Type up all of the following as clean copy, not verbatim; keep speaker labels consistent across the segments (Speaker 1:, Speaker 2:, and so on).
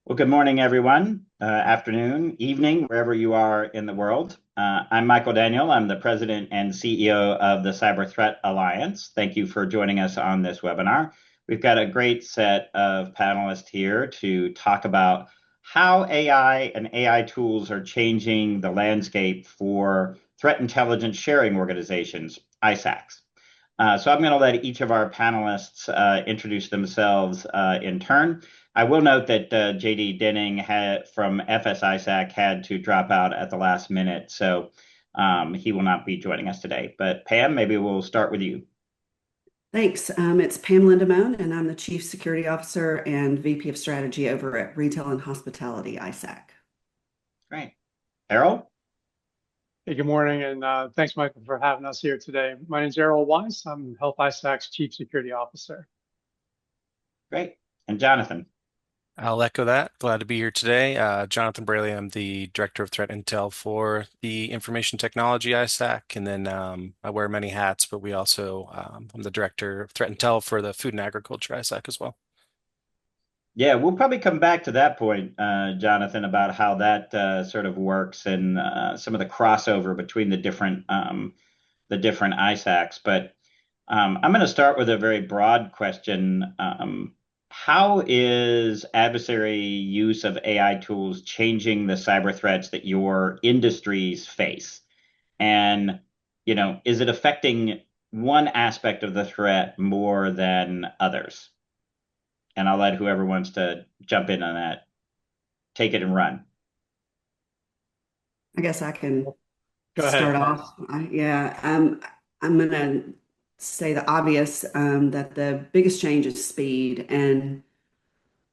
Speaker 1: Well, good morning, everyone. Afternoon, evening, wherever you are in the world. I'm Michael Daniel. I'm the president and CEO of the Cyber Threat Alliance. Thank you for joining us on this webinar. We've got a great set of panelists here to talk about how AI and AI tools are changing the landscape for threat intelligence sharing organizations, ISACs. So I'm going to let each of our panelists introduce themselves in turn. I will note that JD Denning from FS-ISAC had to drop out at the last minute, so he will not be joining us today. But Pam, maybe we'll start with you.
Speaker 2: Thanks. It's Pamela Damone, and I'm the Chief Security Officer and VP of Strategy over at Retail and Hospitality, ISAC.
Speaker 1: Great. Errol?
Speaker 3: Hey, good morning, and thanks, Michael, for having us here today. My name is Errol Weiss. I'm Health ISAC's Chief Security Officer.
Speaker 1: Great. And Jonathan?
Speaker 4: I'll echo that. Glad to be here today. Jonathan Braley, I'm the Director of Threat Intel for the Information Technology ISAC, and then I wear many hats, but we also, I'm the Director of Threat Intel for the Food and Agriculture ISAC as well.
Speaker 1: Yeah, we'll probably come back to that point, Jonathan, about how that sort of works and some of the crossover between the different ISACs. But I'm going to start with a very broad question. How is adversary use of AI tools changing the cyber threats that your industries face? And, is it affecting one aspect of the threat more than others? And I'll let whoever wants to jump in on that take it and run.
Speaker 2: I guess I can
Speaker 3: Go
Speaker 2: start
Speaker 3: ahead.
Speaker 2: off. I'm going to say the obvious that the biggest change is speed. And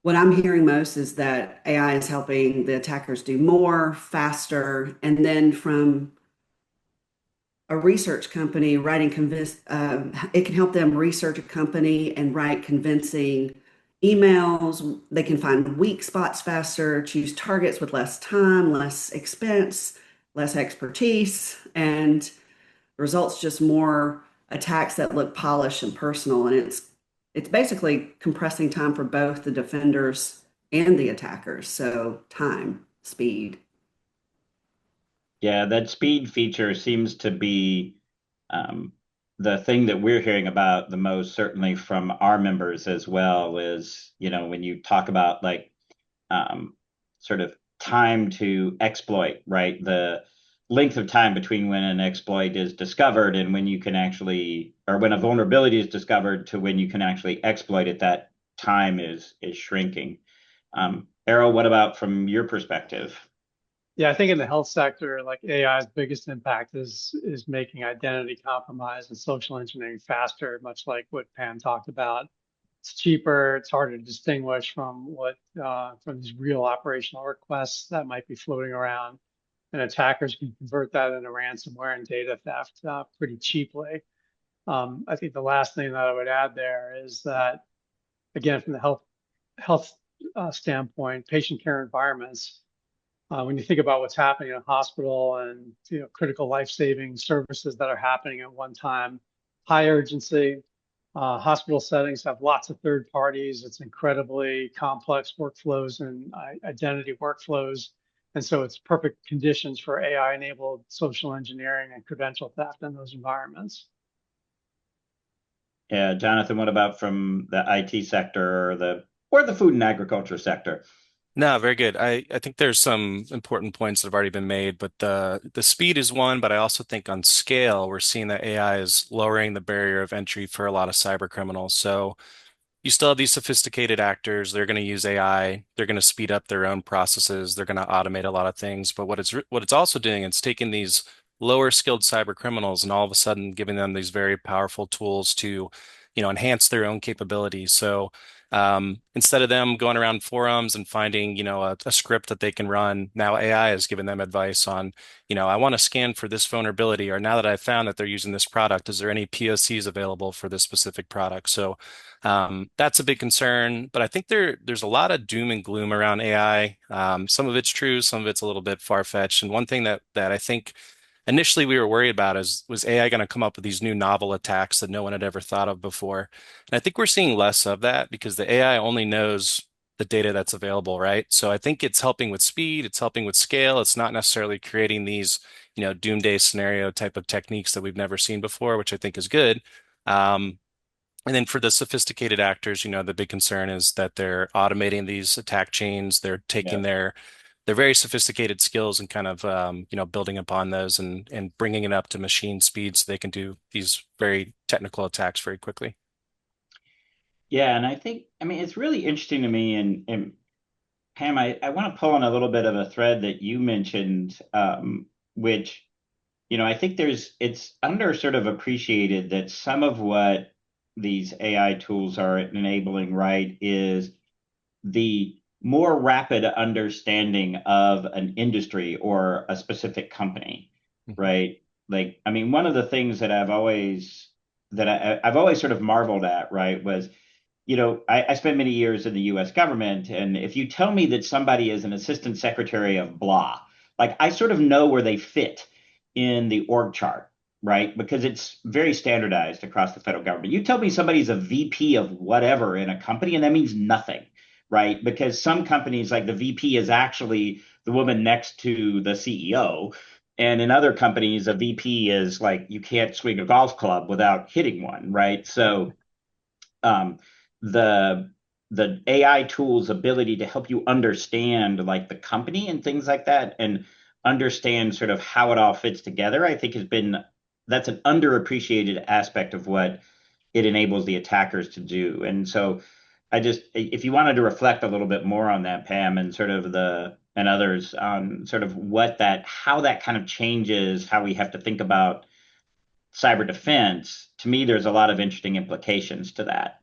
Speaker 2: what I'm hearing most is that AI is helping the attackers do more, faster, and then from a research company writing it can help them research a company and write convincing emails. They can find weak spots faster, choose targets with less time, less expense, less expertise, and the results just more attacks that look polished and personal. And it's basically compressing time for both the defenders and the attackers. So time, speed.
Speaker 1: Yeah, that speed feature seems to be the thing that we're hearing about the most, certainly from our members as well, is, when you talk about like sort of time to exploit, right? The length of time between when an exploit is discovered and when you can actually, or when a vulnerability is discovered to when you can actually exploit it, that time is shrinking. Errol, what about from your perspective?
Speaker 3: Yeah, I think in the health sector, like AI's biggest impact is making identity compromise and social engineering faster, much like what Pam talked about. It's cheaper, it's harder to distinguish from these real operational requests that might be floating around. And attackers can convert that into ransomware and data theft pretty cheaply. I think the last thing that I would add there is that, again, from the health standpoint, patient care environments, when you think about what's happening in a hospital and critical life-saving services that are happening at one time, high urgency, hospital settings have lots of third parties. It's incredibly complex workflows and identity workflows. And so it's perfect conditions for AI-enabled social engineering and credential theft in those environments.
Speaker 1: Yeah, Jonathan, what about from the IT sector or the food and agriculture sector?
Speaker 4: No, very good. I think there's some important points that have already been made, but the speed is one, but I also think on scale, we're seeing that AI is lowering the barrier of entry for a lot of cyber criminals. So you still have these sophisticated actors. They're going to use AI. They're going to speed up their own processes. They're going to automate a lot of things. But what it's also doing, it's taking these lower skilled cyber criminals and all of a sudden giving them these very powerful tools to, enhance their own capabilities. So instead of them going around forums and finding, a script that they can run, now AI is giving them advice on, I want to scan for this vulnerability, or now that I've found that they're using this product, is there any POCs available for this specific product? So that's a big concern, but I think there's a lot of doom and gloom around AI. Some of it's true, some of it's a little bit far-fetched. And one thing that I think initially we were worried about was AI going to come up with these new novel attacks that no one had ever thought of before. And I think we're seeing less of that because the AI only knows the data that's available, right? So I think it's helping with speed, it's helping with scale. It's not necessarily creating these, doomsday scenario type of techniques that we've never seen before, which I think is good. And then for the sophisticated actors, the big concern is that they're automating these attack chains. They're taking
Speaker 1: Yeah.
Speaker 4: their very sophisticated skills and kind of building upon those and bringing it up to machine speed so they can do these very technical attacks very quickly.
Speaker 1: Yeah, and I think, I mean, it's really interesting to me, and Pam, I want to pull on a little bit of a thread that you mentioned, which, I think it's under sort of appreciated that some of what these AI tools are enabling, right, is the more rapid understanding of an industry or a specific company,
Speaker 4: Mhm.
Speaker 1: right? Like, I mean, one of the things that I've always sort of marveled at, right, was I spent many years in the US government, and if you tell me that somebody is an assistant secretary of blah, like I sort of know where they fit in the org chart, right? Because it's very standardized across the federal government. You tell me somebody's a VP of whatever in a company, and that means nothing, right? Because some companies, like the VP is actually the woman next to the CEO. And in other companies, a VP is like you can't swing a golf club without hitting one, right? So um, the the AI tool's ability to help you understand like the company and things like that and understand sort of how it all fits together, I think that's an underappreciated aspect of what it enables the attackers to do. And so if you wanted to reflect a little bit more on that, Pam, and sort of and others on sort of how that kind of changes how we have to think about cyber defense, to me, there's a lot of interesting implications to that.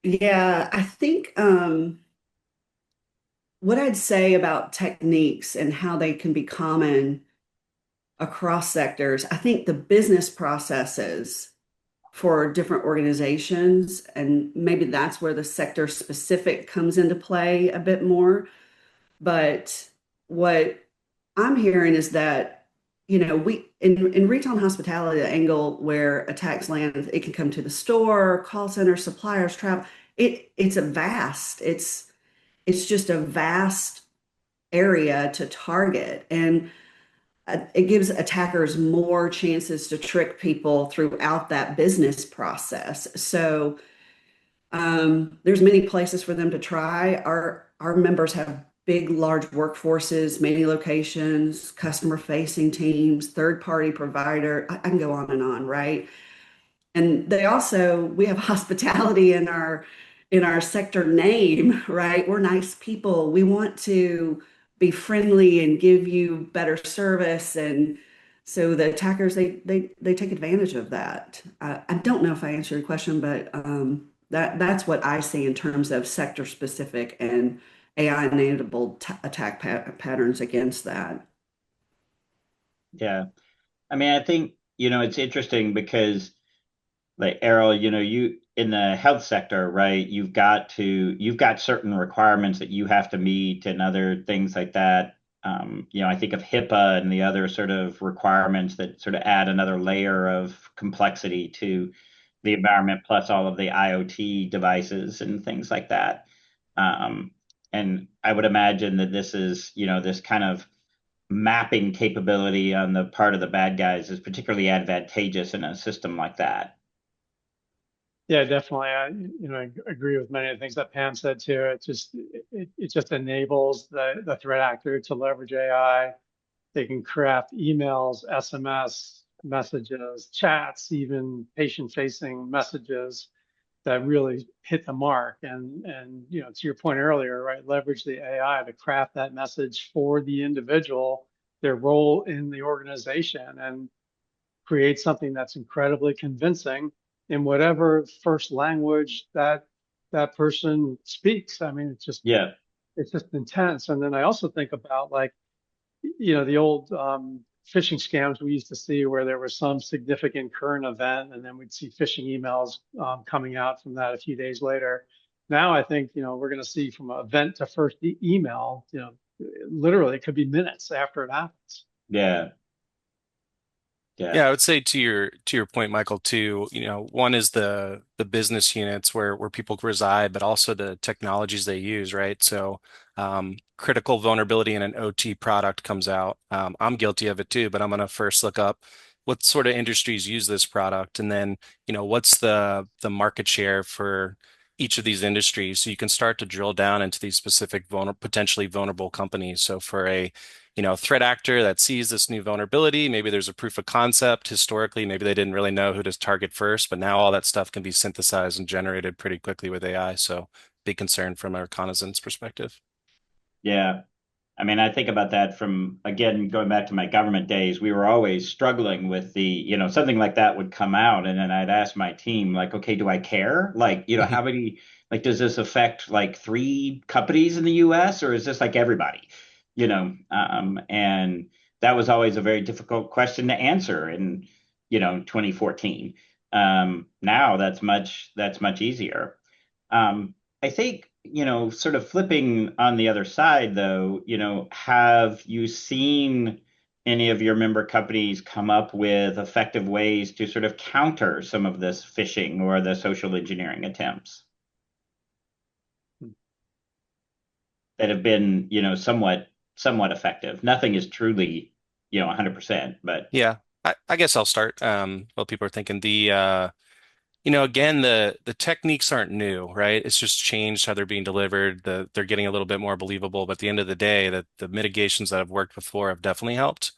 Speaker 2: Yeah, I think what I'd say about techniques and how they can be common across sectors, I think the business processes for different organizations, and maybe that's where the sector specific comes into play a bit more. But what I'm hearing is that, we in retail and hospitality, the angle where attacks land, it can come to the store, call center, suppliers, travel. It's just a vast area to target. And it gives attackers more chances to trick people throughout that business process. So there's many places for them to try. Our members have big, large workforces, many locations, customer facing teams, third party provider. I can go on and on, right? And we have hospitality in our sector name, right? We're nice people. We want to be friendly and give you better service. And so the attackers, they take advantage of that. I don't know if I answered your question, but that's what I see in terms of sector specific and AI enabled attack patterns against that.
Speaker 1: Yeah. I mean, I think, it's interesting because like Errol, you in the health sector, right? You've got certain requirements that you have to meet and other things like that. I think of HIPAA and the other sort of requirements that sort of add another layer of complexity to the environment, plus all of the IoT devices and things like that. Um, and I would imagine that this is, this kind of mapping capability on the part of the bad guys is particularly advantageous in a system like that.
Speaker 3: Yeah, definitely. I agree with many of the things that Pam said too. It just enables the threat actor to leverage AI. They can craft emails, SMS messages, chats, even patient-facing messages that really hit the mark. And to your point earlier, right, leverage the AI to craft that message for the individual, their role in the organization, and create something that's incredibly convincing in whatever first language that person speaks. I mean,
Speaker 1: Yeah.
Speaker 3: it's just intense. And then I also think about like, the old phishing scams we used to see where there was some significant current event, and then we'd see phishing emails coming out from that a few days later. Now I think we're going to see from event to first email, literally it could be minutes after it happens.
Speaker 1: Yeah. Yeah.
Speaker 4: Yeah, I would say to your point, Michael, too, one is the business units where people reside, but also the technologies they use, right? So critical vulnerability in an OT product comes out. I'm guilty of it too, but I'm gonna first look up what sort of industries use this product, and then, what's the market share for each of these industries. So you can start to drill down into these specific potentially vulnerable companies. So for a threat actor that sees this new vulnerability. Maybe there's a proof of concept historically. Maybe they didn't really know who to target first, but now all that stuff can be synthesized and generated pretty quickly with AI. So big concern from a reconnaissance perspective.
Speaker 1: Yeah. I mean, I think about that from, again, going back to my government days, we were always struggling with something like that would come out. And then I'd ask my team, like, okay, do I care? Like, how many, like, does this affect like three companies in the US or is this like everybody? And that was always a very difficult question to answer in, 2014. Now that's much easier. I think, sort of flipping on the other side, though, have you seen any of your member companies come up with effective ways to sort of counter some of this phishing or the social engineering attempts that have been, somewhat effective? Nothing is truly, 100%, but
Speaker 4: Yeah, I guess I'll start. While people are thinking again, the techniques aren't new, right? It's just changed how they're being delivered. They're getting a little bit more believable, but at the end of the day, the mitigations that have worked before have definitely helped.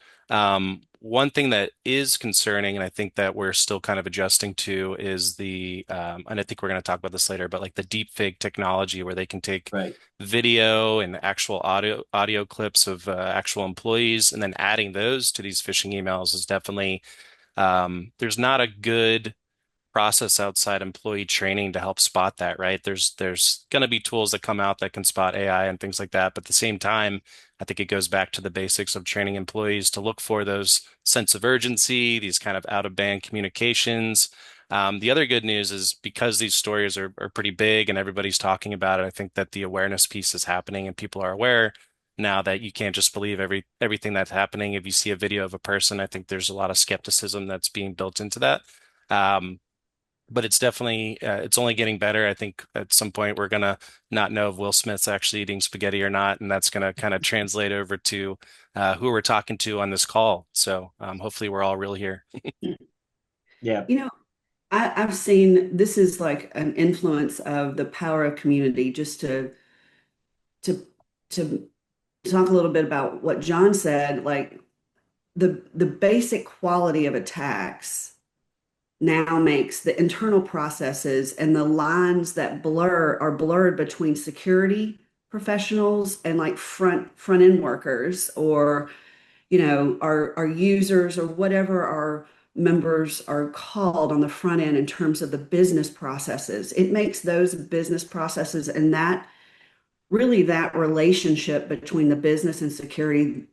Speaker 4: One thing that is concerning, and I think that we're still kind of adjusting to, is and I think we're going to talk about this later, but like the deepfake technology where they can take
Speaker 1: right.
Speaker 4: video and actual audio clips of actual employees and then adding those to these phishing emails is definitely there's not a good process outside employee training to help spot that, right? There's going to be tools that come out that can spot AI and things like that, but at the same time, I think it goes back to the basics of training employees to look for those sense of urgency, these kind of out of band communications. The other good news is because these stories are pretty big and everybody's talking about it, I think that the awareness piece is happening and people are aware now that you can't just believe everything that's happening. If you see a video of a person, I think there's a lot of skepticism that's being built into that. But it's definitely it's only getting better. I think at some point we're gonna not know if Will Smith's actually eating spaghetti or not, and that's gonna kind of translate over to who we're talking to on this call. So hopefully we're all real here.
Speaker 1: Yeah.
Speaker 2: You know, I've seen this is like an influence of the power of community. Just to to talk a little bit about what John said, like the basic quality of attacks now makes the internal processes and the lines that blur are blurred between security professionals and like front end workers, or our users, or whatever our members are called on the front end in terms of the business processes. It makes those business processes and that relationship between the business and security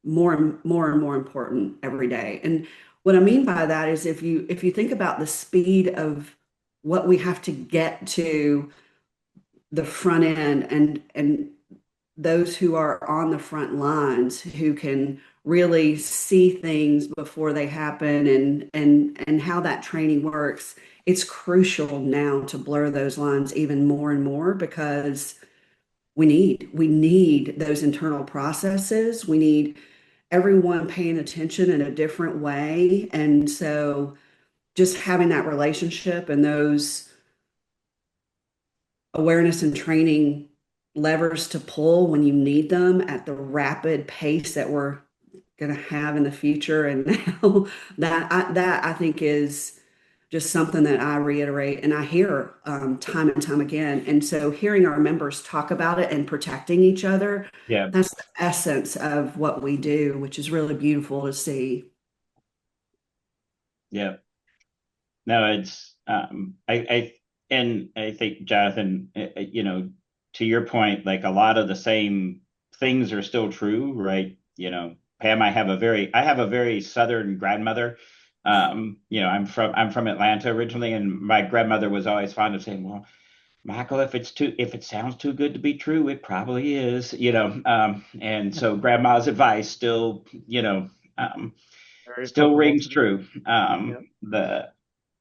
Speaker 2: more and more important every day. And what I mean by that is if you think about the speed of what we have to get to the front end, and those who are on the front lines who can really see things before they happen, and how that training works, it's crucial now to blur those lines even more and more, because we need those internal processes. We need everyone paying attention in a different way. And so just having that relationship and those awareness and training levers to pull when you need them at the rapid pace that we're going to have in the future. And now that I think is just something that I reiterate and I hear time and time again. And so hearing our members talk about it and protecting each other,
Speaker 1: Yeah.
Speaker 2: that's the essence of what we do, which is really beautiful to see.
Speaker 1: Yeah. No, it's and I think Jonathan, to your point, like a lot of the same things are still true, right? Pam, I have a very Southern grandmother. I'm from Atlanta originally, and my grandmother was always fond of saying, "Well, Michael, if it sounds too good to be true, it probably is." And so grandma's advice still,
Speaker 3: very
Speaker 1: still
Speaker 3: applicable
Speaker 1: rings
Speaker 3: to me.
Speaker 1: true.
Speaker 3: Yeah.
Speaker 1: The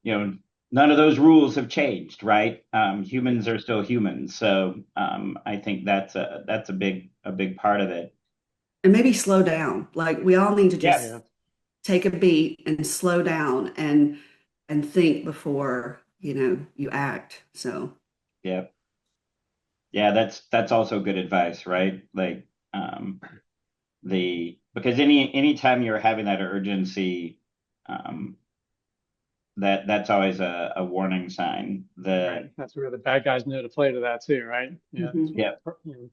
Speaker 1: you know none of those rules have changed, right? Humans are still humans, so I think that's a big part of it.
Speaker 2: And maybe slow down. Like we all need to
Speaker 1: Yes.
Speaker 2: just take a beat and slow down and think before, you act. So
Speaker 1: Yeah. Yeah, that's also good advice, right? Like um, the because anytime you're having that urgency, um, that's always a warning sign.
Speaker 3: Right. That's where the bad guys know to play to that too, right? Yeah.
Speaker 2: mhm.
Speaker 1: Yeah,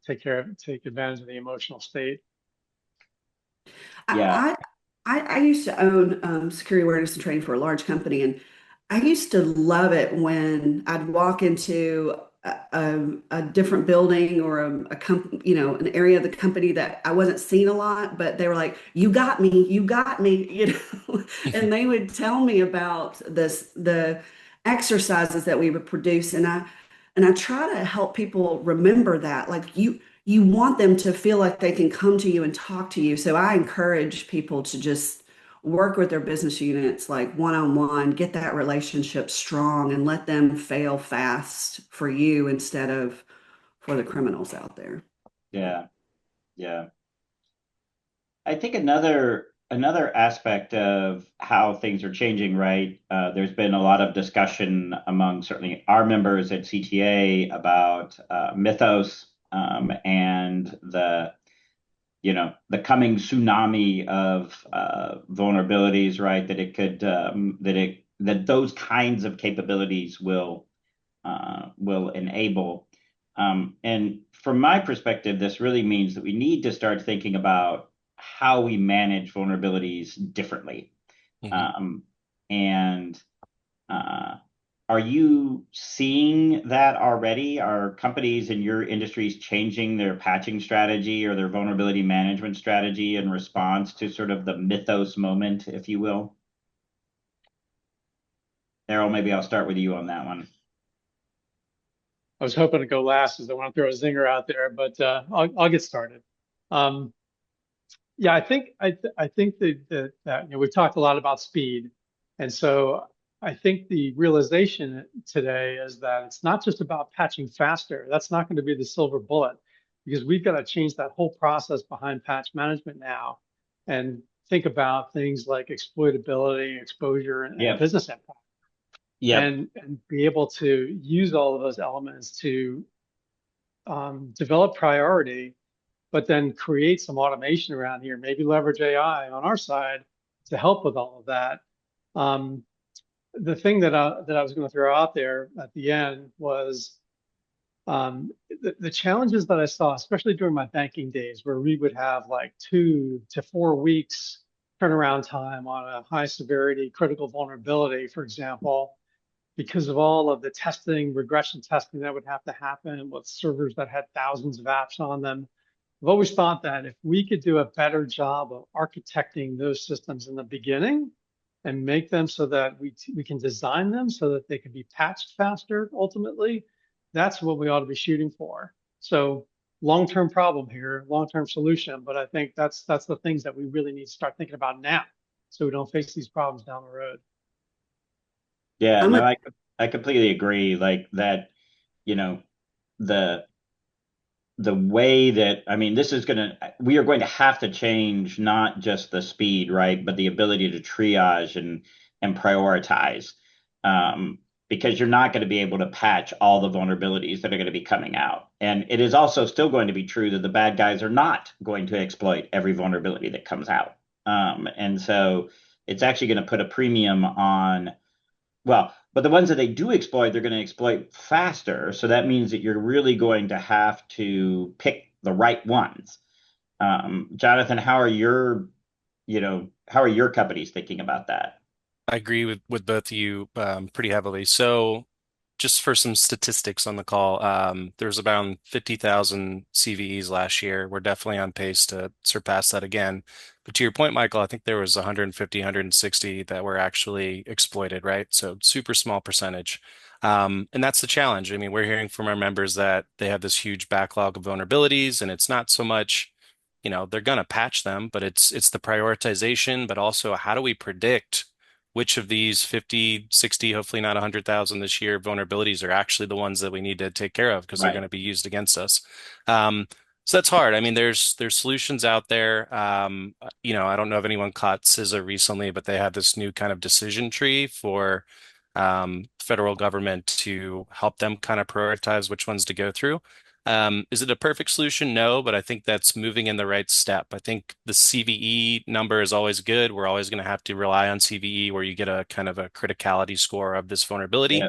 Speaker 3: Take advantage of the emotional state.
Speaker 1: yeah,
Speaker 2: I, I used to own security awareness and training for a large company, and I used to love it when I'd walk into a different building or an area of the company that I wasn't seeing a lot, but they were like, you got me," and they would tell me about the exercises that we would produce, and I try to help people remember that, like you want them to feel like they can come to you and talk to you. So I encourage people to just work with their business units like one on one, get that relationship strong and let them fail fast for you instead of for the criminals out there.
Speaker 1: yeah, yeah. I think another aspect of how things are changing, right? There's been a lot of discussion among certainly our members at CTA about mythos and the coming tsunami of vulnerabilities, right? That those kinds of capabilities will enable. And from my perspective, this really means that we need to start thinking about how we manage vulnerabilities differently.
Speaker 4: Mhm.
Speaker 1: Um, and uh, are you seeing that already? Are companies in your industries changing their patching strategy or their vulnerability management strategy in response to sort of the mythos moment, if you will? Errol, maybe I'll start with you on that one.
Speaker 3: I was hoping to go last as I want to throw a zinger out there, but I'll get started. Um, yeah, I think that we've talked a lot about speed, and so I think the realization today is that it's not just about patching faster. That's not going to be the silver bullet because we've got to change that whole process behind patch management now, and think about things like exploitability, exposure, and
Speaker 1: Yep.
Speaker 3: business impact,
Speaker 1: Yep.
Speaker 3: and be able to use all of those elements to develop priority, but then create some automation around here, maybe leverage AI on our side to help with all of that. Um, the thing that I was going to throw out there at the end was the challenges that I saw, especially during my banking days, where we would have like 2 to 4 weeks turnaround time on a high severity critical vulnerability, for example, because of all of the testing, regression testing that would have to happen with servers that had thousands of apps on them. I've always thought that if we could do a better job of architecting those systems in the beginning and make them so that we can design them so that they can be patched faster, ultimately, that's what we ought to be shooting for. So long-term problem here, long-term solution, but I think that's the things that we really need to start thinking about now so we don't face these problems down the road.
Speaker 1: Yeah,
Speaker 2: I'm
Speaker 1: no,
Speaker 2: a
Speaker 1: I completely agree. Like that, you know, the the way that I mean, we are going to have to change not just the speed, right, but the ability to triage and prioritize, um, because you're not going to be able to patch all the vulnerabilities that are going to be coming out. And it is also still going to be true that the bad guys are not going to exploit every vulnerability that comes out. And so it's actually going to put a premium on well, but the ones that they do exploit, they're going to exploit faster. So that means that you're really going to have to pick the right ones. Jonathan, how are your companies thinking about that?
Speaker 4: I agree with both of you pretty heavily. So, just for some statistics on the call, there's about 50,000 CVEs last year. We're definitely on pace to surpass that again. But to your point, Michael, I think there was 150, 160 that were actually exploited, right? So super small percentage. And that's the challenge. I mean, we're hearing from our members that they have this huge backlog of vulnerabilities, and it's not so much they're going to patch them, but it's the prioritization, but also how do we predict which of these 50, 60, hopefully not 100,000 this year vulnerabilities are actually the ones that we need to take care of because they're going
Speaker 1: Right.
Speaker 4: to be used against us. So that's hard. I mean, there's solutions out there. I don't know if anyone caught CISA recently, but they have this new kind of decision tree for federal government to help them kind of prioritize which ones to go through. Is it a perfect solution? No, but I think that's moving in the right step. I think the CVE number is always good. We're always going to have to rely on CVE where you get a kind of a criticality score of this vulnerability.
Speaker 1: Yeah.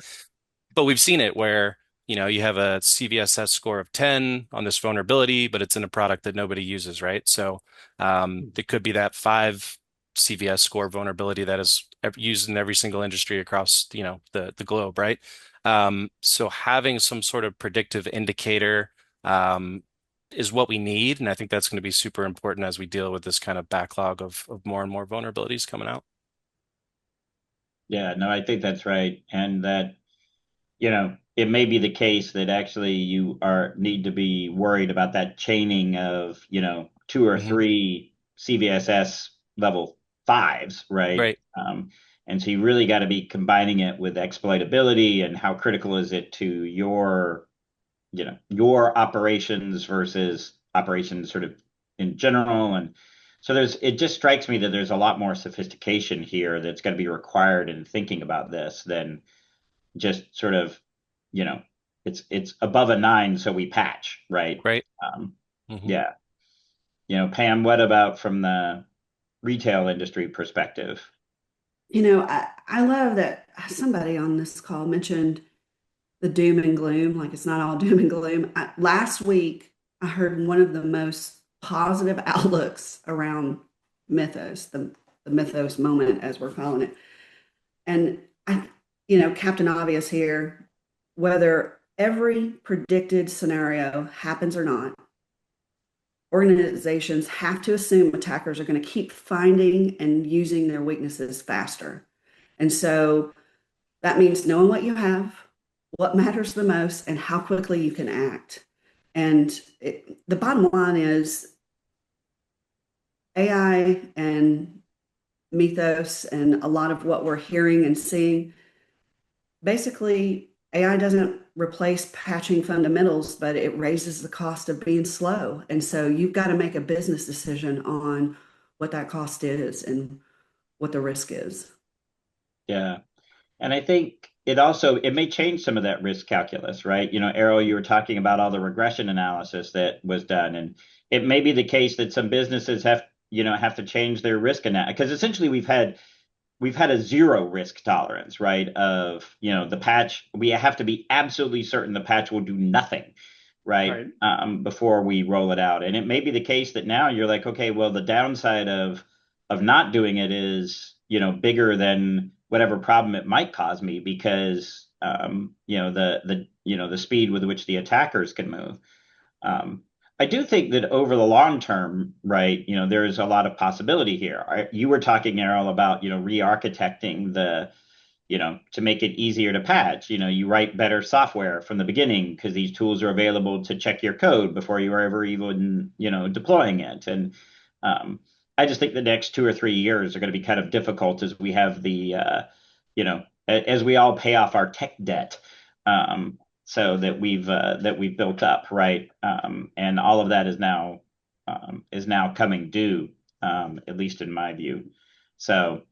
Speaker 4: But we've seen it where, you have a CVSS score of 10 on this vulnerability, but it's in a product that nobody uses, right? So it could be that 5 CVS score vulnerability that is used in every single industry across, the globe, right? So having some sort of predictive indicator is what we need. And I think that's going to be super important as we deal with this kind of backlog of more and more vulnerabilities coming out.
Speaker 1: Yeah, no, I think that's right. And that, it may be the case that actually you need to be worried about that chaining of, 2 or 3 CVSS level 5s, right?
Speaker 4: Right,
Speaker 1: And so you really got to be combining it with exploitability and how critical is it to your operations versus operations sort of in general. And so it just strikes me that there's a lot more sophistication here that's going to be required in thinking about this than just sort of, you know, it's above a 9, so we patch, right?
Speaker 4: right.
Speaker 1: Um,
Speaker 4: Hmm.
Speaker 1: yeah. Pam, what about from the retail industry perspective?
Speaker 2: I love that somebody on this call mentioned the doom and gloom, like it's not all doom and gloom. Last week, I heard one of the most positive outlooks around mythos, the mythos moment, as we're calling it. And Captain Obvious here, whether every predicted scenario happens or not, organizations have to assume attackers are going to keep finding and using their weaknesses faster. And so that means knowing what you have, what matters the most, and how quickly you can act. And the bottom line is AI and mythos and a lot of what we're hearing and seeing, basically, AI doesn't replace patching fundamentals, but it raises the cost of being slow. And so you've got to make a business decision on what that cost is and what the risk is.
Speaker 1: Yeah. And I think it may change some of that risk calculus, right? Errol, you were talking about all the regression analysis that was done, and it may be the case that some businesses have to change their risk analysis because essentially we've had a zero risk tolerance, right? Of, the patch, we have to be absolutely certain the patch will do nothing, right?
Speaker 3: Right.
Speaker 1: Before we roll it out. And it may be the case that now you're like, okay, well, the downside of not doing it is, bigger than whatever problem it might cause me because, the speed with which the attackers can move. Um, I do think that over the long term, right, there is a lot of possibility here. You were talking, Errol, about, re-architecting to make it easier to patch. You write better software from the beginning because these tools are available to check your code before you are ever even, deploying it. And I just think the next 2 or 3 years are going to be kind of difficult as we have as we all pay off our tech debt. So that we've built up, right? And all of that is now coming due, at least in my view. So,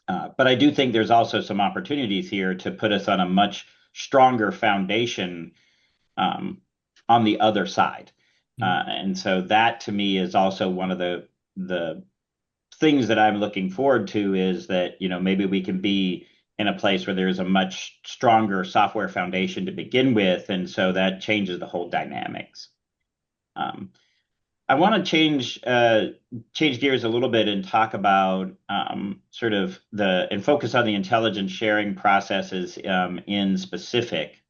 Speaker 1: but I do think there's also some opportunities here to put us on a much stronger foundation on the other side. And so that to me is also one of the things that I'm looking forward to is that, maybe we can be in a place where there's a much stronger software foundation to begin with. And so that changes the whole dynamics. I want to change gears a little bit and talk about sort of and focus on the intelligence sharing processes in specific.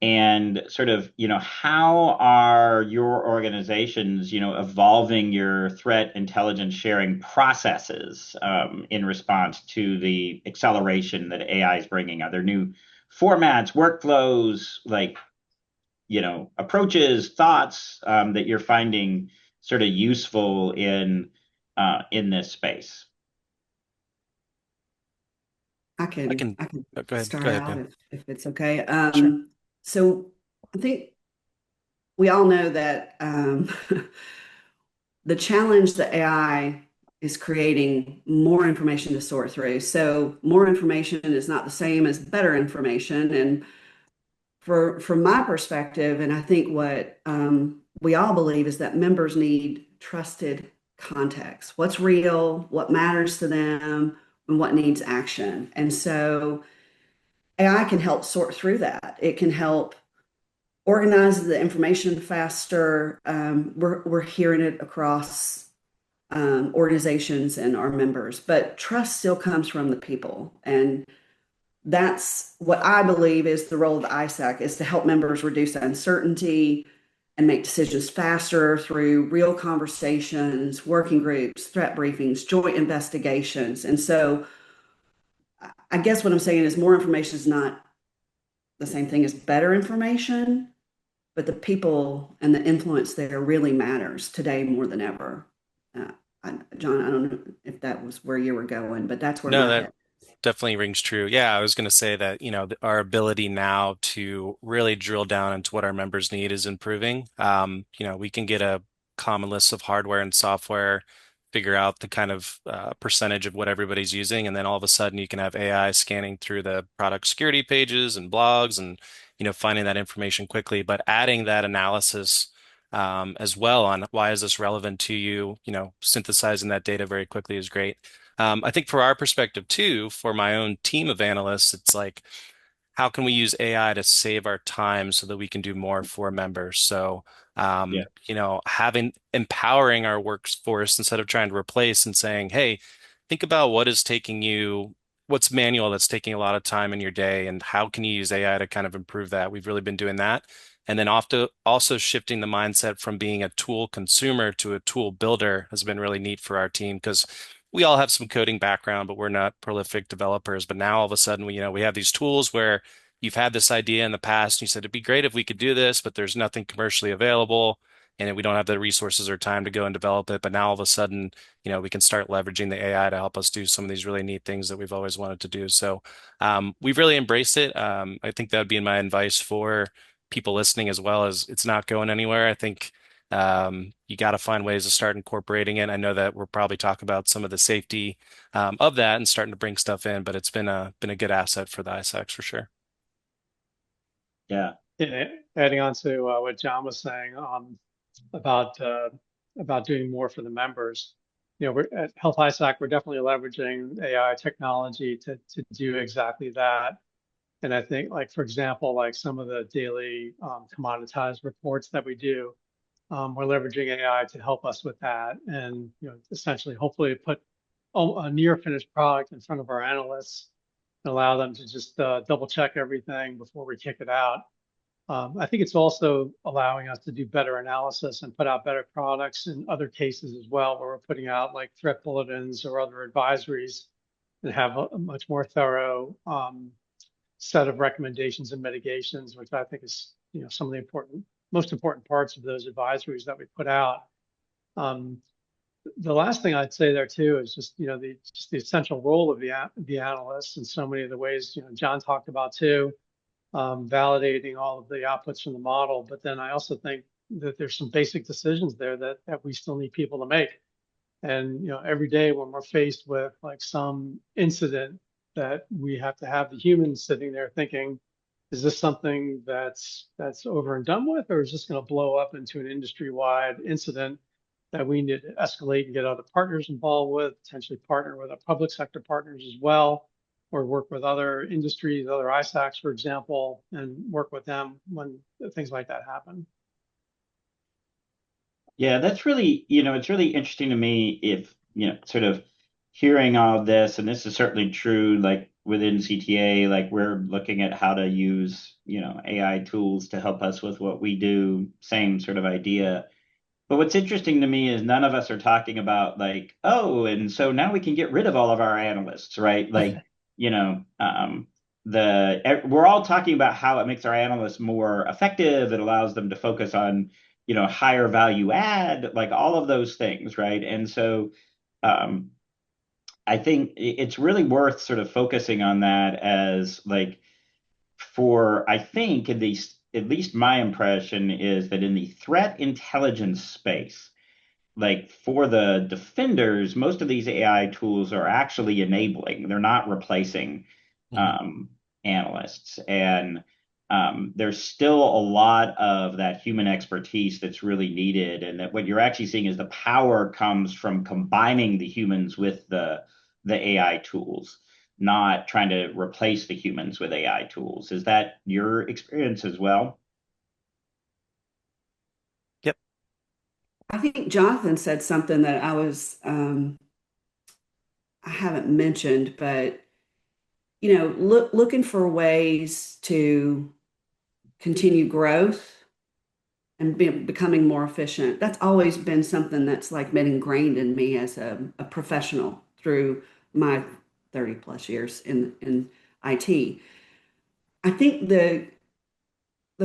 Speaker 1: And sort of, how are your organizations, evolving your threat intelligence sharing processes in response to the acceleration that AI is bringing? Are there new formats, workflows, like, approaches, thoughts that you're finding sort of useful in this space?
Speaker 2: I
Speaker 4: I
Speaker 2: can
Speaker 4: can
Speaker 2: I can
Speaker 4: go ahead. Go
Speaker 2: start
Speaker 4: ahead,
Speaker 2: out
Speaker 4: Pam.
Speaker 2: if it's okay.
Speaker 4: Sure.
Speaker 2: So I think we all know that the challenge that AI is creating more information to sort through. So more information is not the same as better information. And from my perspective, and I think what we all believe is that members need trusted context. What's real, what matters to them, and what needs action. And so AI can help sort through that. It can help organize the information faster. We're hearing it across organizations and our members, but trust still comes from the people. And that's what I believe is the role of the ISAC is to help members reduce uncertainty and make decisions faster through real conversations, working groups, threat briefings, joint investigations. And so I guess what I'm saying is more information is not the same thing as better information, but the people and the influence there really matters today more than ever. Uh, John, I don't know if that was where you were going, but that's where
Speaker 4: No,
Speaker 2: my
Speaker 4: that
Speaker 2: head.
Speaker 4: definitely rings true. Yeah, I was going to say that, our ability now to really drill down into what our members need is improving. We can get a common list of hardware and software, figure out the kind of percentage of what everybody's using, and then all of a sudden you can have AI scanning through the product security pages and blogs and, finding that information quickly, but adding that analysis as well on why is this relevant to you, synthesizing that data very quickly is great. I think for our perspective too, for my own team of analysts, it's like, how can we use AI to save our time so that we can do more for members? So,
Speaker 1: Yeah.
Speaker 4: having empowering our workforce instead of trying to replace and saying, hey, think about what's manual that's taking a lot of time in your day, and how can you use AI to kind of improve that? We've really been doing that. And then often also shifting the mindset from being a tool consumer to a tool builder has been really neat for our team because we all have some coding background, but we're not prolific developers. But now all of a sudden, we have these tools where you've had this idea in the past, and you said it'd be great if we could do this, but there's nothing commercially available, and we don't have the resources or time to go and develop it. But now all of a sudden, we can start leveraging the AI to help us do some of these really neat things that we've always wanted to do. So we've really embraced it. I think that would be my advice for people listening as well, as it's not going anywhere. I think you got to find ways to start incorporating it. I know that we're probably talking about some of the safety of that and starting to bring stuff in, but it's been a good asset for the ISACs for sure.
Speaker 1: Yeah.
Speaker 3: Yeah, adding on to what John was saying about doing more for the members. We're at Health ISAC, we're definitely leveraging AI technology to do exactly that. And I think, like for example, like some of the daily commoditized reports that we do, we're leveraging AI to help us with that, and essentially, hopefully, put a near finished product in front of our analysts and allow them to just double check everything before we kick it out. I think it's also allowing us to do better analysis and put out better products in other cases as well, where we're putting out like threat bulletins or other advisories and have a much more thorough set of recommendations and mitigations, which I think is some of the most important parts of those advisories that we put out. The last thing I'd say there too is just the essential role of the analysts in so many of the ways John talked about too, validating all of the outputs from the model. But then I also think that there's some basic decisions there that we still need people to make. And every day when we're faced with like some incident, that we have to have the humans sitting there thinking, is this something that's over and done with, or is this going to blow up into an industry-wide incident that we need to escalate and get other partners involved with, potentially partner with our public sector partners as well, or work with other industries, other ISACs, for example, and work with them when things like that happen.
Speaker 1: Yeah, that's really, it's really interesting to me if, sort of hearing all of this, and this is certainly true, like within CTA, like we're looking at how to use, AI tools to help us with what we do, same sort of idea. But what's interesting to me is none of us are talking about like, oh, and so now we can get rid of all of our analysts, right? Like, we're all talking about how it makes our analysts more effective. It allows them to focus on, higher value add, like all of those things, right? And so um, I think it's really worth sort of focusing on that as like I think at least my impression is that in the threat intelligence space, like for the defenders, most of these AI tools are actually enabling. They're not replacing
Speaker 4: Mhm.
Speaker 1: um, analysts. And there's still a lot of that human expertise that's really needed. And that what you're actually seeing is the power comes from combining the humans with the AI tools, not trying to replace the humans with AI tools. Is that your experience as well?
Speaker 4: Yep.
Speaker 2: I think Jonathan said something that I haven't mentioned, but looking for ways to continue growth and becoming more efficient. That's always been something that's like been ingrained in me as a professional through my 30 plus years in IT. I think the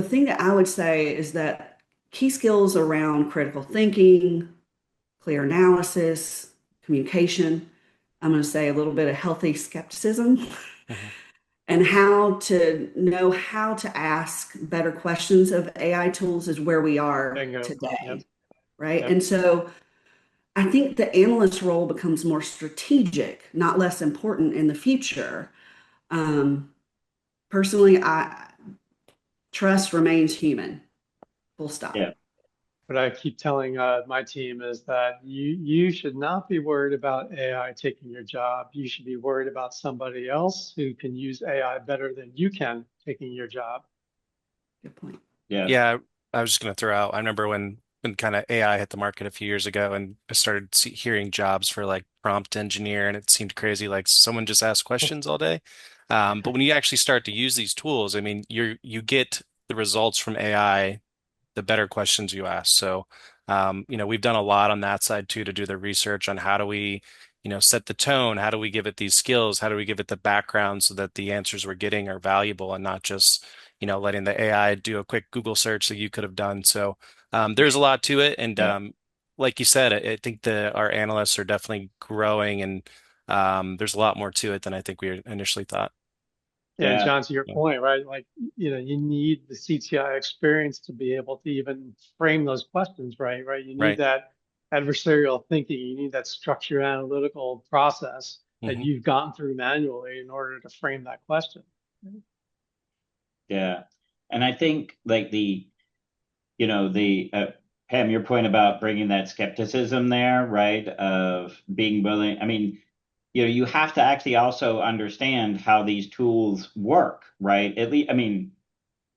Speaker 2: thing that I would say is that key skills around critical thinking, clear analysis, communication. I'm going to say a little bit of healthy skepticism
Speaker 4: Mhm.
Speaker 2: and how to know how to ask better questions of AI tools is where we are
Speaker 3: Bingo. Yep.
Speaker 2: today, right?
Speaker 3: Yep.
Speaker 2: And so I think the analyst role becomes more strategic, not less important in the future. Um, Personally, I trust remains human, full stop.
Speaker 1: Yeah.
Speaker 3: What I keep telling my team is that you should not be worried about AI taking your job. You should be worried about somebody else who can use AI better than you can taking your job.
Speaker 2: Good point.
Speaker 1: Yeah.
Speaker 4: Yeah, I was just going to throw out, I remember when kind of AI hit the market a few years ago and I started hearing jobs for like prompt engineer and it seemed crazy, like someone just asked questions all day. But when you actually start to use these tools, I mean, you get the results from AI the better questions you ask. So, we've done a lot on that side too to do the research on how do we, set the tone, how do we give it these skills, how do we give it the background so that the answers we're getting are valuable and not just, letting the AI do a quick Google search that you could have done. So, there's a lot to it, and
Speaker 1: Yeah.
Speaker 4: like you said, I think our analysts are definitely growing, and there's a lot more to it than I think we initially thought.
Speaker 3: And
Speaker 1: Yeah.
Speaker 3: John, to your
Speaker 4: Yeah.
Speaker 3: point, right? Like, you need the CTI experience to be able to even frame those questions, right? Right. You need
Speaker 4: Right.
Speaker 3: that adversarial thinking. You need that structured analytical process that
Speaker 4: Hmm.
Speaker 3: you've gone through manually in order to frame that question.
Speaker 1: Yeah. And I think like the Pam, your point about bringing that skepticism there, right? Of being willing. I mean, you have to actually also understand how these tools work, right? At least, I mean,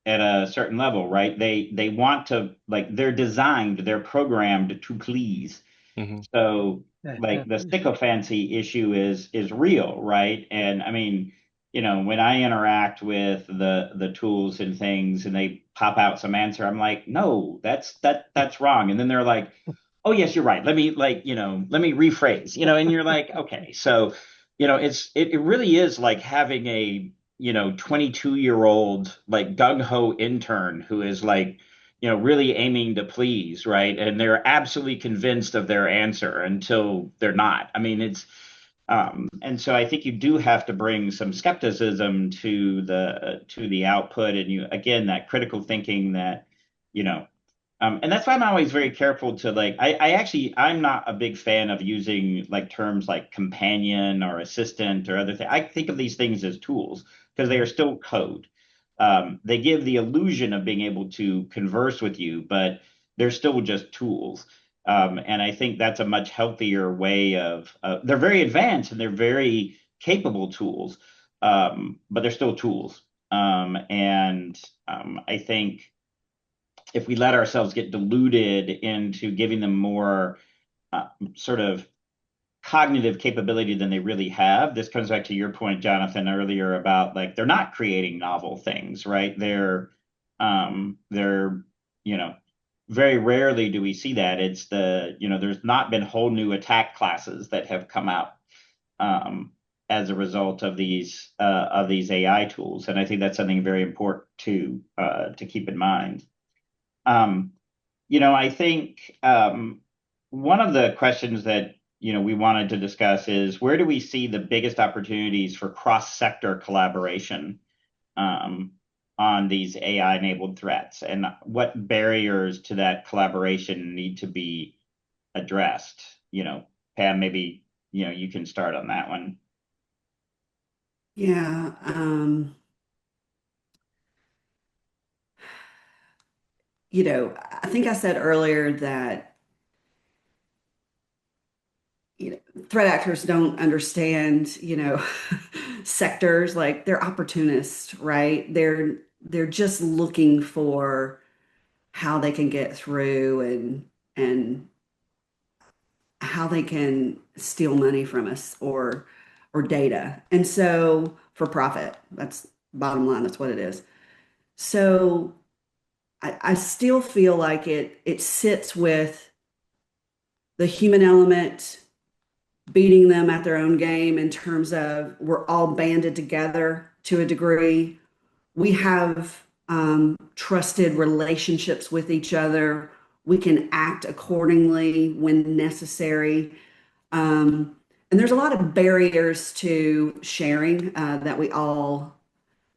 Speaker 1: at a certain level, right? They want to like they're programmed to please.
Speaker 4: Hmm.
Speaker 1: So like the sycophancy issue is real, right? And I mean, when I interact with the tools and things and they pop out some answer, I'm like, no, that's wrong. And then they're like, oh yes, you're right. Let me let me rephrase, and you're like, okay. So, it really is like having a 22-year-old like gung-ho intern who is like really aiming to please, right? And they're absolutely convinced of their answer until they're not. I mean, and so I think you do have to bring some skepticism to the output, and again that critical thinking that you know and that's why I'm always very careful to like I'm not a big fan of using like terms like companion or assistant or other things. I think of these things as tools because they are still code. They give the illusion of being able to converse with you, but they're still just tools. And I think that's a much healthier way of they're very advanced and they're very capable tools, but they're still tools. And I think if we let ourselves get deluded into giving them more sort of cognitive capability than they really have, this comes back to your point, Jonathan, earlier about like they're not creating novel things, right? They're you know very rarely do we see that. It's there's not been whole new attack classes that have come out. Um, as a result of these AI tools, and I think that's something very important to keep in mind. I think one of the questions that we wanted to discuss is, where do we see the biggest opportunities for cross-sector collaboration on these AI-enabled threats, and what barriers to that collaboration need to be addressed? Pam, maybe you can start on that one.
Speaker 2: Yeah. I think I said earlier that threat actors don't understand, sectors. Like, they're opportunists, right? They're just looking for how they can get through and how they can steal money from us or data. And so, for profit, that's bottom line, that's what it is. So I still feel like it sits with the human element, beating them at their own game in terms of we're all banded together to a degree. We have trusted relationships with each other. We can act accordingly when necessary. And there's a lot of barriers to sharing that we all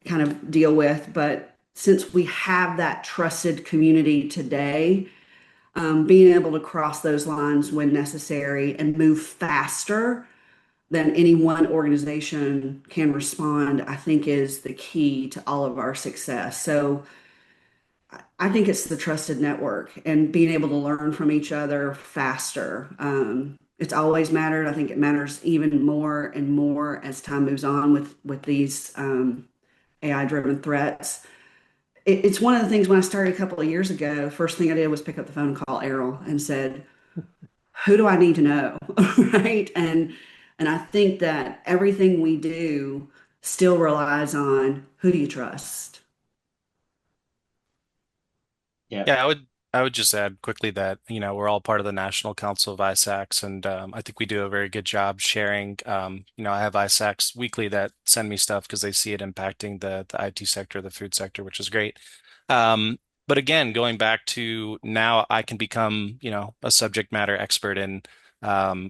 Speaker 2: kind of deal with. But since we have that trusted community today, being able to cross those lines when necessary and move faster than any one organization can respond, I think is the key to all of our success. So I think it's the trusted network and being able to learn from each other faster. It's always mattered. I think it matters even more and more as time moves on with these AI-driven threats. It's one of the things when I started a couple of years ago, first thing I did was pick up the phone and call Errol and said, who do I need to know? Right. And I think that everything we do still relies on who do you trust?
Speaker 1: Yeah.
Speaker 4: Yeah, I would just add quickly that, we're all part of the National Council of ISACs, and I think we do a very good job sharing. I have ISACs weekly that send me stuff because they see it impacting the IT sector, the food sector, which is great. But again, going back to now, I can become, a subject matter expert in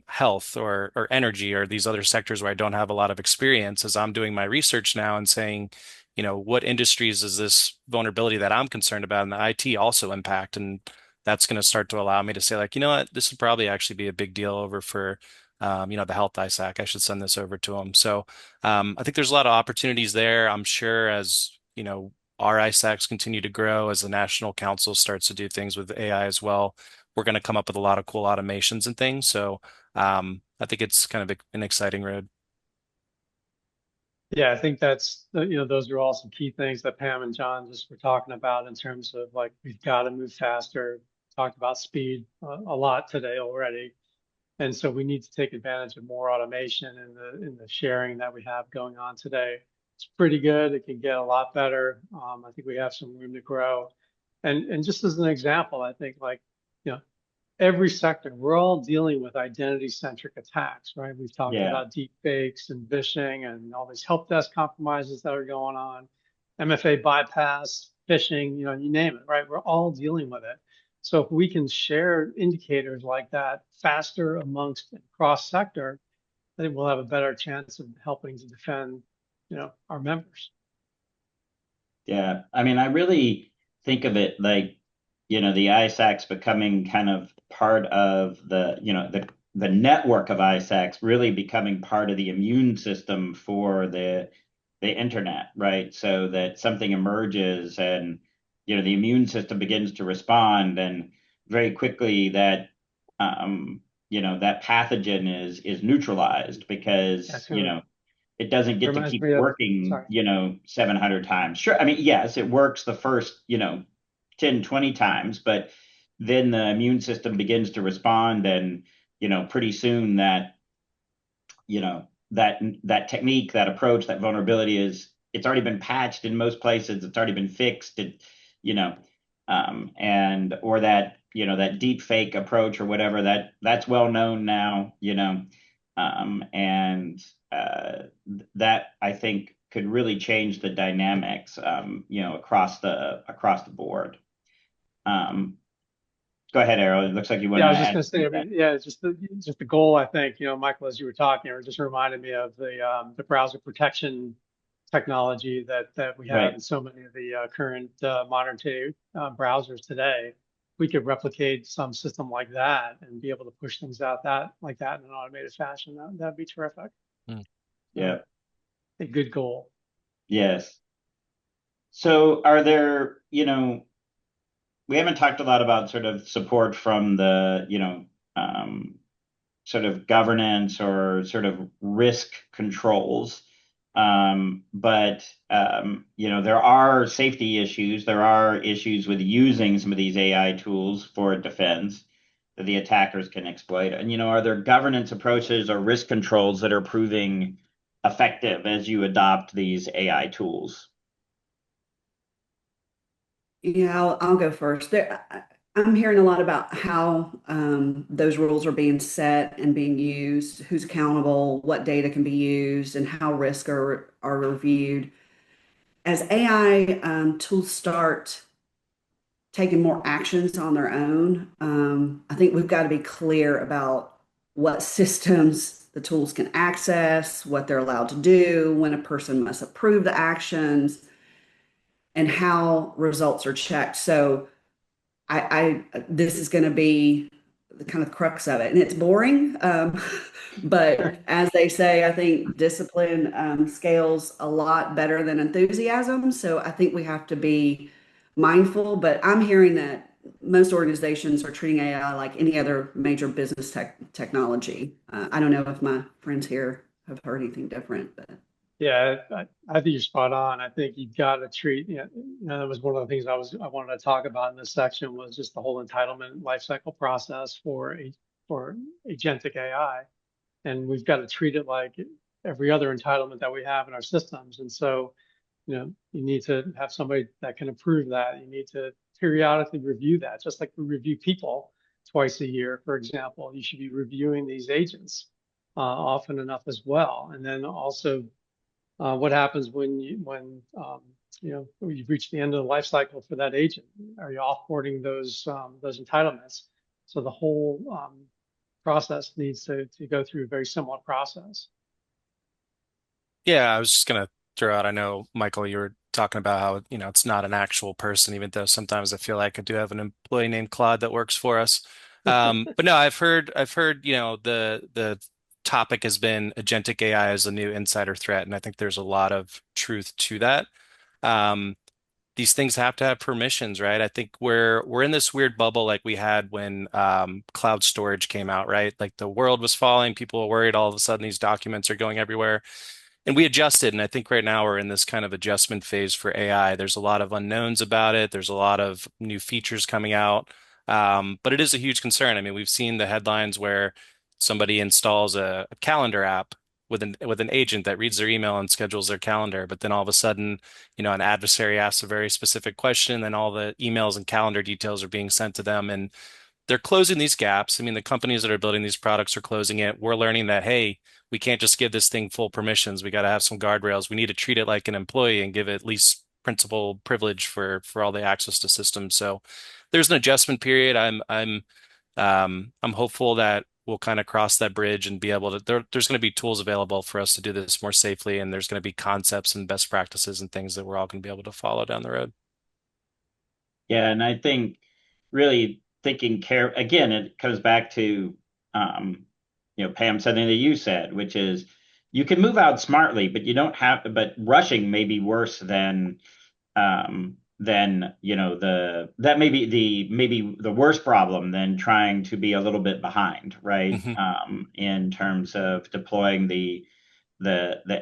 Speaker 4: health or energy or these other sectors where I don't have a lot of experience, as I'm doing my research now and saying, what industries is this vulnerability that I'm concerned about in the IT also impact? And that's going to start to allow me to say, like, you know what, this would probably actually be a big deal over for, the health ISAC. I should send this over to them. So I think there's a lot of opportunities there. I'm sure as, our ISACs continue to grow, as the National Council starts to do things with AI as well, we're going to come up with a lot of cool automations and things. So I think it's kind of an exciting road.
Speaker 3: Yeah, I think that's, those are all some key things that Pam and John just were talking about in terms of, like, we've got to move faster. Talked about speed a lot today already. And so we need to take advantage of more automation in the sharing that we have going on today. It's pretty good. It can get a lot better. I think we have some room to grow. And just as an example, I think, like, you know, every sector, we're all dealing with identity-centric attacks, right? We've talked
Speaker 1: Yeah.
Speaker 3: about deep fakes and phishing and all these help desk compromises that are going on, MFA bypass, phishing, you name it, right? We're all dealing with it. So if we can share indicators like that faster amongst cross sector, I think we'll have a better chance of helping to defend, our members.
Speaker 1: Yeah. I mean, I really think of it like, the ISACs becoming kind of part of the network of ISACs really becoming part of the immune system for the internet, right? So that something emerges and, the immune system begins to respond, and very quickly that, that pathogen is neutralized because,
Speaker 3: That's right.
Speaker 1: it doesn't get to
Speaker 3: Reminds
Speaker 1: keep
Speaker 3: me of,
Speaker 1: working,
Speaker 3: sorry.
Speaker 1: 700 times. Sure. I mean, yes, it works the first, 10, 20 times, but then the immune system begins to respond. And, pretty soon that, that technique, that approach, that vulnerability it's already been patched in most places. It's already been fixed. You know, or that, that deep fake approach or whatever, that's well known now, and that I think could really change the dynamics, across the board. Go ahead, Errol. It looks like you want
Speaker 3: Yeah, I
Speaker 1: to
Speaker 3: was just
Speaker 1: add
Speaker 3: going to say, I
Speaker 1: to that.
Speaker 3: mean, yeah, it's just the goal. I think, Michael, as you were talking, it just reminded me of the browser protection technology that we have
Speaker 1: Right.
Speaker 3: in so many of the current modern day browsers today. We could replicate some system like that and be able to push things out like that in an automated fashion. That'd be terrific.
Speaker 4: Hmm.
Speaker 3: So,
Speaker 1: Yeah.
Speaker 3: a good goal.
Speaker 1: Yes. So are there, we haven't talked a lot about sort of support from the, sort of governance or sort of risk controls. But there are safety issues. There are issues with using some of these AI tools for defense that the attackers can exploit. And, are there governance approaches or risk controls that are proving effective as you adopt these AI tools?
Speaker 2: Yeah, I'll go first. I'm hearing a lot about how those rules are being set and being used, who's accountable, what data can be used, and how risks are reviewed. As AI tools start taking more actions on their own, I think we've got to be clear about what systems the tools can access, what they're allowed to do, when a person must approve the actions, and how results are checked. So this is going to be the kind of crux of it, and it's boring. But as they say, I think discipline scales a lot better than enthusiasm. So I think we have to be mindful. But I'm hearing that most organizations are treating AI like any other major business technology. I don't know if my friends here have heard anything different, but
Speaker 3: Yeah, I think you're spot on. I think you've got to treat, that was one of the things I wanted to talk about in this section was just the whole entitlement lifecycle process for agentic AI. And we've got to treat it like every other entitlement that we have in our systems. And so, you need to have somebody that can approve that. You need to periodically review that, just like we review people twice a year, for example. You should be reviewing these agents often enough as well. And then also what happens when you've reached the end of the life cycle for that agent? Are you offboarding those entitlements? So the whole process needs to go through a very similar process.
Speaker 4: Yeah, I was just gonna throw out, I know, Michael, you were talking about how, it's not an actual person, even though sometimes I feel like I do have an employee named Claude that works for us. But no, I've heard, the topic has been agentic AI as a new insider threat, and I think there's a lot of truth to that. Um, these things have to have permissions, right? I think we're in this weird bubble like we had when cloud storage came out, right? Like the world was falling, people were worried all of a sudden these documents are going everywhere. And we adjusted, and I think right now we're in this kind of adjustment phase for AI. There's a lot of unknowns about it. There's a lot of new features coming out, but it is a huge concern. I mean, we've seen the headlines where somebody installs a calendar app with an agent that reads their email and schedules their calendar, but then all of a sudden, an adversary asks a very specific question, then all the emails and calendar details are being sent to them, and they're closing these gaps. I mean, the companies that are building these products are closing it. We're learning that, hey, we can't just give this thing full permissions. We got to have some guardrails. We need to treat it like an employee and give it at least principal privilege for all the access to systems. So there's an adjustment period. I'm hopeful that we'll kind of cross that bridge and be able to there's going to be tools available for us to do this more safely, and there's going to be concepts and best practices and things that we're all going to be able to follow down the road.
Speaker 1: Yeah, and I think really thinking care again, it comes back to Pam, something that you said, which is you can move out smartly, but you don't have but rushing may be worse than that may be the worst problem than trying to be a little bit behind, right?
Speaker 4: Hmm.
Speaker 1: In terms of deploying the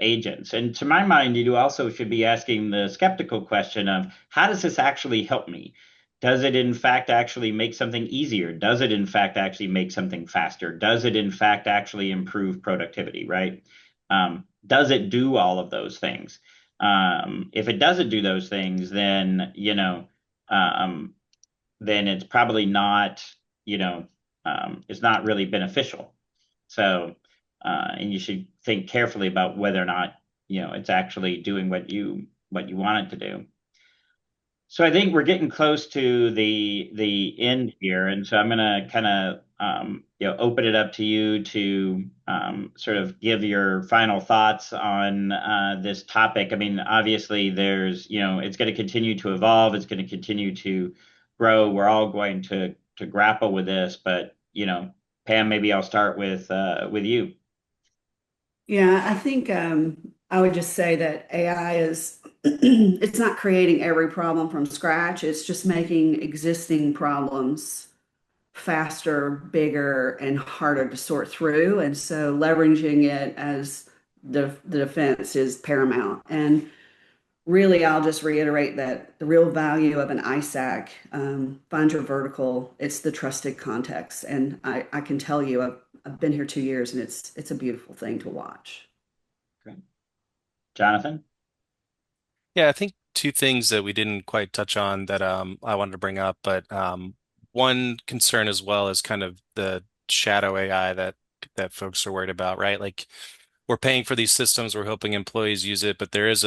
Speaker 1: agents. And to my mind, you also should be asking the skeptical question of how does this actually help me? Does it in fact actually make something easier? Does it in fact actually make something faster? Does it in fact actually improve productivity, right? Does it do all of those things? If it doesn't do those things, then it's probably not, it's not really beneficial. So and you should think carefully about whether or not it's actually doing what you want it to do. So I think we're getting close to the end here, and so I'm going to kind of open it up to you to sort of give your final thoughts on this topic. I mean, obviously, there's it's going to continue to evolve, it's going to continue to grow. We're all going to grapple with this, but Pam, maybe I'll start with you.
Speaker 2: Yeah, I think I would just say that AI is it's not creating every problem from scratch. It's just making existing problems faster, bigger, and harder to sort through. And so leveraging it as the defense is paramount. And really, I'll just reiterate that the real value of an ISAC, find your vertical, it's the trusted context. And I can tell you, I've been here 2 years and it's a beautiful thing to watch.
Speaker 1: Great. Jonathan?
Speaker 4: Yeah, I think two things that we didn't quite touch on that I wanted to bring up, but one concern as well is kind of the shadow AI that folks are worried about, right? Like we're paying for these systems, we're hoping employees use it, but there's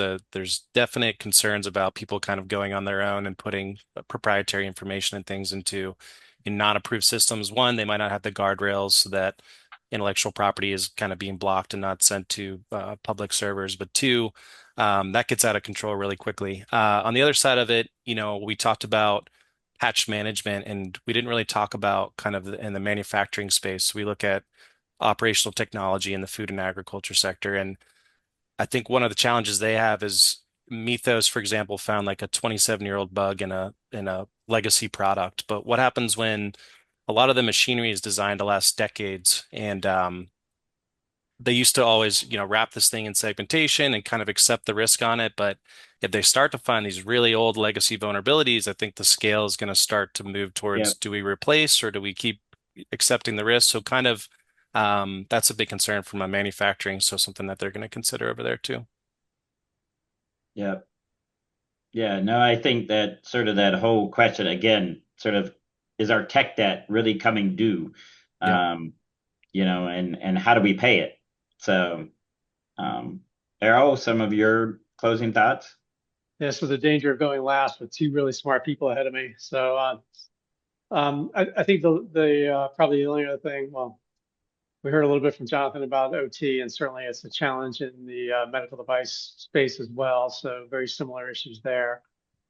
Speaker 4: definite concerns about people kind of going on their own and putting proprietary information and things into in non-approved systems. One, they might not have the guardrails so that intellectual property is kind of being blocked and not sent to public servers. But two, that gets out of control really quickly. On the other side of it, we talked about patch management, and we didn't really talk about kind of in the manufacturing space. We look at operational technology in the food and agriculture sector. And I think one of the challenges they have is Mythos, for example, found like a 27-year-old bug in a legacy product. But what happens when a lot of the machinery is designed to last decades, and they used to always, wrap this thing in segmentation and kind of accept the risk on it. But if they start to find these really old legacy vulnerabilities, I think the scale is going to start to move
Speaker 1: Yeah.
Speaker 4: towards, do we replace or do we keep accepting the risk? So kind of that's a big concern from a manufacturing. So something that they're going to consider over there too.
Speaker 1: Yeah. Yeah. No, I think that sort of that whole question again, sort of, is our tech debt really coming due?
Speaker 4: Yep.
Speaker 1: And how do we pay it? So, Errol, some of your closing thoughts?
Speaker 3: Yeah, so the danger of going last with two really smart people ahead of me. So I think the probably the only other thing, well, we heard a little bit from Jonathan about OT, and certainly it's a challenge in the medical device space as well. So very similar issues there.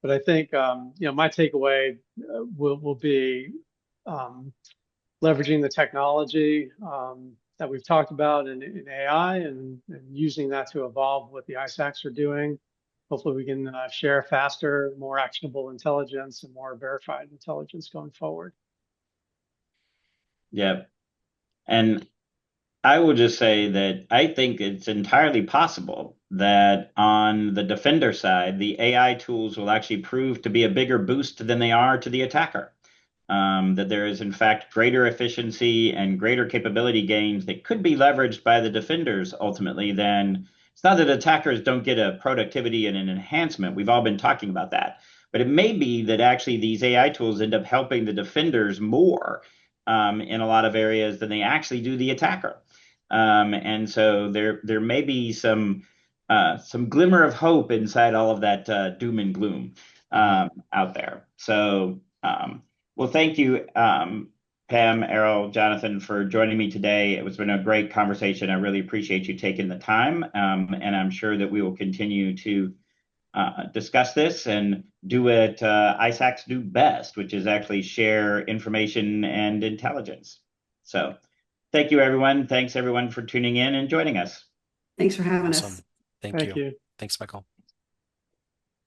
Speaker 3: But I think my takeaway will be leveraging the technology that we've talked about in AI and using that to evolve what the ISACs are doing. Hopefully we can share faster, more actionable intelligence and more verified intelligence going forward.
Speaker 1: Yeah. And I will just say that I think it's entirely possible that on the defender side, the AI tools will actually prove to be a bigger boost than they are to the attacker. That there is, in fact, greater efficiency and greater capability gains that could be leveraged by the defenders ultimately than it's not that attackers don't get a productivity and an enhancement. We've all been talking about that. But it may be that actually these AI tools end up helping the defenders more in a lot of areas than they actually do the attacker. And so there may be some glimmer of hope inside all of that doom and gloom out there. So, well, thank you, Pam, Errol, Jonathan, for joining me today. It's been a great conversation. I really appreciate you taking the time, and I'm sure that we will continue to discuss this and do what ISACs do best, which is actually share information and intelligence. So thank you, everyone. Thanks, everyone, for tuning in and joining us.
Speaker 2: Thanks for having us.
Speaker 4: Awesome. Thank
Speaker 3: Thank
Speaker 4: you.
Speaker 3: you.
Speaker 4: Thanks, Michael.